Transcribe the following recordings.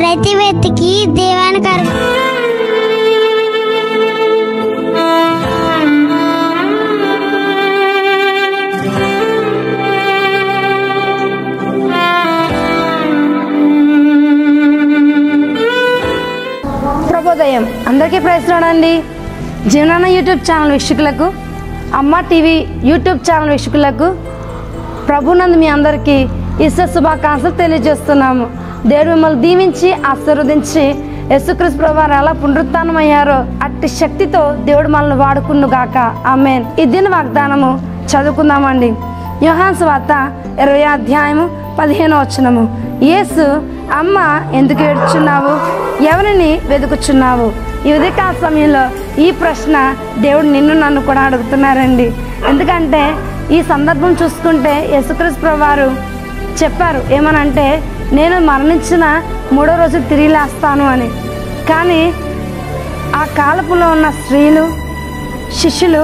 ప్రతి వ్యక్తికి దీవెనకరం. ప్రభోదయం అందరికీ ప్రయత్నాడండి. జీవనాన యూట్యూబ్ ఛానల్ వీక్షకులకు, అమ్మ టీవీ యూట్యూబ్ ఛానల్ వీక్షకులకు ప్రభునందు మీ అందరికీ ఈస్టర్ శుభాకాంక్షలు తెలియజేస్తున్నాము. దేవుడు మిమ్మల్ని దీవించి ఆశీర్వదించి యేసుక్రీస్తు ప్రభువారు ఎలా పునరుత్థానమయ్యారో అట్టి శక్తితో దేవుడు మనల్ని వాడుకున్నుగాక. ఆమేన్. ఈ దిన వాగ్దానము చదువుకుందామండి. యోహాను సువార్త 20వ అధ్యాయము 15వ వచనము. యేసు, అమ్మ ఎందుకు ఏడ్చున్నావు? ఎవరిని వెతుకుచున్నావు? ఈ ఉదయకాల సమయంలో ఈ ప్రశ్న దేవుడు నిన్ను నన్ను కూడా అడుగుతున్నారండి. ఎందుకంటే ఈ సందర్భం చూసుకుంటే యేసుక్రీస్తు ప్రభువారు చెప్పారు ఏమనంటే, నేను మరణించిన 3వ రోజు తిరిగి లేస్తాను అని. కానీ ఆ కాలపులో ఉన్న స్త్రీలు, శిష్యులు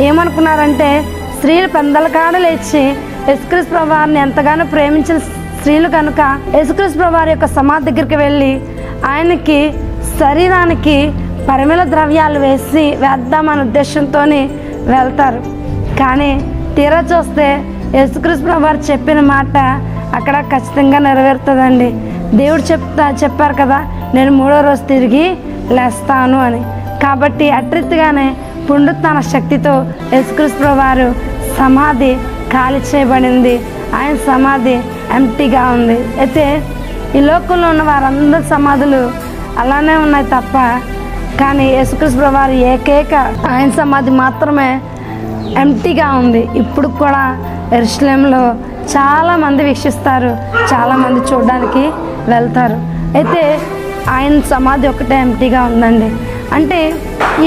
ఏమనుకున్నారంటే, స్త్రీలు పెందల కాడ లేచి యేసుక్రీస్తు ప్రభువారిని ఎంతగానో ప్రేమించిన స్త్రీలు కనుక యేసుక్రీస్తు ప్రభువారి యొక్క సమాధి దగ్గరికి వెళ్ళి ఆయనకి శరీరానికి పరిమళ ద్రవ్యాలు వేద్దామనే ఉద్దేశంతో వెళ్తారు. కానీ తీరా చూస్తే యేసుక్రీస్తు ప్రభువారు చెప్పిన మాట అక్కడ ఖచ్చితంగా నెరవేరుతుందండి. దేవుడు చెప్పారు కదా, నేను 3వ రోజు తిరిగి లేస్తాను అని. కాబట్టి అట్రీతిగానే పునరుత్థాన శక్తితో యేసుక్రీస్తు ప్రభువారు సమాధి ఖాళీ చేయబడింది. ఆయన సమాధి ఎంప్టీగా ఉంది. అయితే ఈ లోకంలో ఉన్న వారందరి సమాధులు అలానే ఉన్నాయి తప్ప, కానీ యేసుక్రీస్తు ప్రభువారు ఏకైక ఆయన సమాధి మాత్రమే ఎంప్టీగా ఉంది. ఇప్పుడు కూడా యెరూషలేములో చాలామంది వీక్షిస్తారు, చాలామంది చూడడానికి వెళ్తారు. అయితే ఆయన సమాధి ఒకటే ఎంప్టీగా ఉందండి. అంటే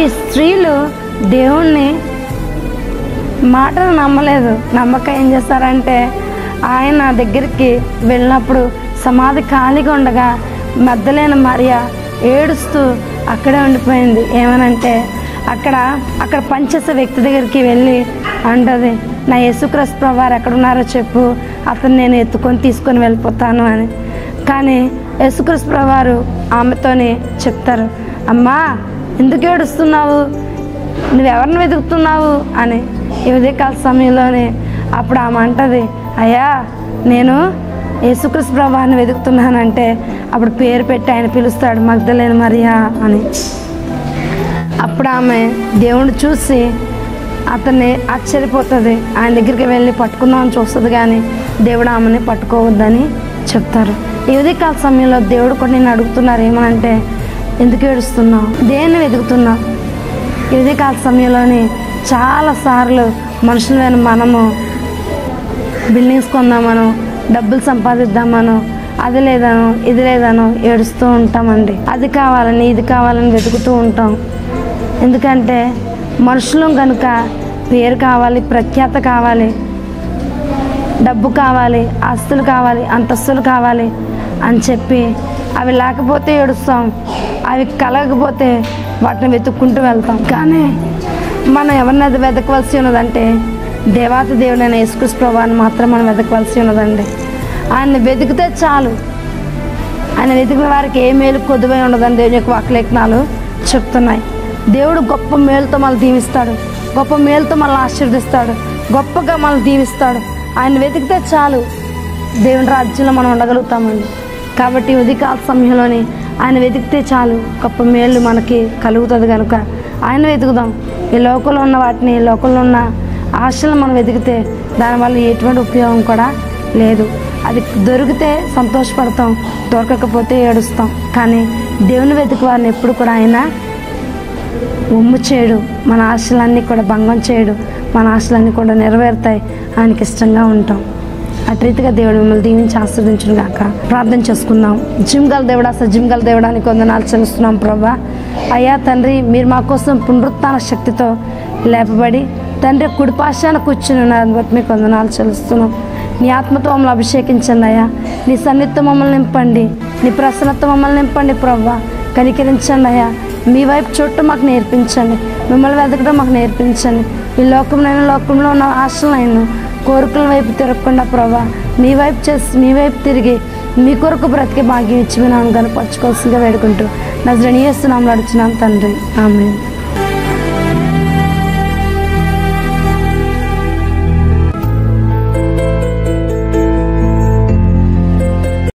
ఈ స్త్రీలు దేవుణ్ణి మాటను నమ్మలేదు. నమ్మక ఏం చేస్తారంటే, ఆయన దగ్గరికి వెళ్ళినప్పుడు సమాధి ఖాళీగా ఉండగా మగ్దలేనే మరియ ఏడుస్తూ అక్కడే ఉండిపోయింది. ఏమనంటే, అక్కడ పనిచేసే వ్యక్తి దగ్గరికి వెళ్ళి అంటది, నా యేసుక్రీస్తు ప్రభువారు ఎక్కడున్నారో చెప్పు, అతను నేను తీసుకొని వెళ్ళిపోతాను అని. కానీ యేసుక్రీస్తు ప్రభువారు ఆమెతోని చెప్తారు, అమ్మా ఎందుకు ఏడుస్తున్నావు? నువ్వెవరిని వెతుకుతున్నావు అని. ఈ ఉదయకాల సమయంలోనే అప్పుడు ఆమె అంటది, అయ్యా నేను యేసుక్రీస్తు ప్రభువారిని వెతుకుతున్నానంటే అప్పుడు పేరు పెట్టి ఆయన పిలుస్తాడు, మగ్దలేనే మరియా అని. అప్పుడు ఆమె దేవుణ్ణి చూసి అతన్ని ఆశ్చర్యపోతుంది. ఆయన దగ్గరికి వెళ్ళి పట్టుకుందామని చూస్తుంది, కానీ దేవుడు ఆమెని పట్టుకోవద్దని చెప్తారు. ఈ ఉదయకాల సమయంలో దేవుడు కూడా నేను అడుగుతున్నారు ఏమనంటే, ఎందుకు ఏడుస్తున్నావు? దేన్ని వెతుకుతున్నావు? ఈ ఉదయకాల సమయంలోని చాలాసార్లు మనుషులైన మనము బిల్డింగ్స్ కొందామను, డబ్బులు సంపాదిద్దామను, అది లేదను ఇది లేదను ఏడుస్తూ ఉంటామండి. అది కావాలని ఇది కావాలని వెతుకుతూ ఉంటాం. ఎందుకంటే మనుషులు కనుక పేరు కావాలి, ప్రఖ్యాత కావాలి, డబ్బు కావాలి, ఆస్తులు కావాలి, అంతస్తులు కావాలి అని చెప్పి అవి లేకపోతే ఏడుస్తాం, అవి కలగకపోతే వాటిని వెతుక్కుంటూ వెళ్తాం. కానీ మనం ఎవరిని అది వెతకవలసి ఉన్నదంటే దేవాతి దేవుడైన యేసుక్రీస్తు ప్రభువారిని మాత్రం మనం వెతకవలసి ఉన్నదండి. ఆయన వెతికితే చాలు. ఆయన వెతికిన వారికి ఏ మేలు కొద్దువై ఉండదని దేవుని యొక్క వాక్యలేఖనాలు చెప్తున్నాయి. దేవుడు గొప్ప మేలుతో మనల్ని దీవిస్తాడు, గొప్ప మేలుతో మనల్ని ఆశీర్వదిస్తాడు, గొప్పగా మనల్ని దీవిస్తాడు. ఆయన వెతికితే చాలు దేవుని రాజ్యంలో మనం ఉండగలుగుతామండి. కాబట్టి ఉదయకాల సమయంలోని ఆయన వెతికితే చాలు గొప్ప మేలు మనకి కలుగుతుంది. కనుక ఆయన వెతుకుదాం. ఈ లోకంలో ఉన్న వాటిని, లోకంలో ఉన్న ఆశలను మనం వెతికితే దానివల్ల ఎటువంటి ఉపయోగం కూడా లేదు. అది దొరికితే సంతోషపడతాం, దొరకకపోతే ఏడుస్తాం. కానీ దేవుని వెతికి వారిని ఎప్పుడు కూడా ఆయన ఒమ్ము చేయడు, మన ఆశలన్నీ కూడా భంగం చేయడు, మన ఆశలన్నీ కూడా నెరవేరుతాయి. ఆయనకి ఇష్టంగా ఉంటాం. అటు రీతిగా దేవుడు మిమ్మల్ని దీవించి ఆశీర్వదించును గాక. ప్రార్థన చేసుకుందాం. జిమ్గల దేవుడా, సజిమ్గల దేవుడానికి వందనాలు చెల్లిస్తున్నాం ప్రభా. అయ్యా తండ్రి, మీరు మా కోసం పునరుత్థాన శక్తితో లేపబడి తండ్రి కుడిపాశాన కూర్చుని ఉన్నారని బట్టి మీకు వందనాలు చెల్లిస్తున్నాం. నీ ఆత్మతో మమ్మల్ని అభిషేకించండి అయ్యా. నీ సన్నిధితో మమ్మల్ని నింపండి, నీ ప్రసన్నతో మమ్మల్ని నింపండి ప్రభా. కనికరించండి అయ్యా. మీ వైపు చూడటం మాకు నేర్పించండి, మిమ్మల్ని వెతకడం మాకు నేర్పించండి. ఈ లోకంలో ఉన్న ఆశలైన కోరికల వైపు తిరగకుండా ప్రభా మీ వైపు తిరిగి మీ కొరకు బ్రతికే భాగ్యం ఇచ్చి మీ నామం కనపరచుకోవాల్సిందిగా వేడుకుంటూ నజరేయుని యేసు నామములో అడుగుచున్నాం తండ్రి, ఆమేన్.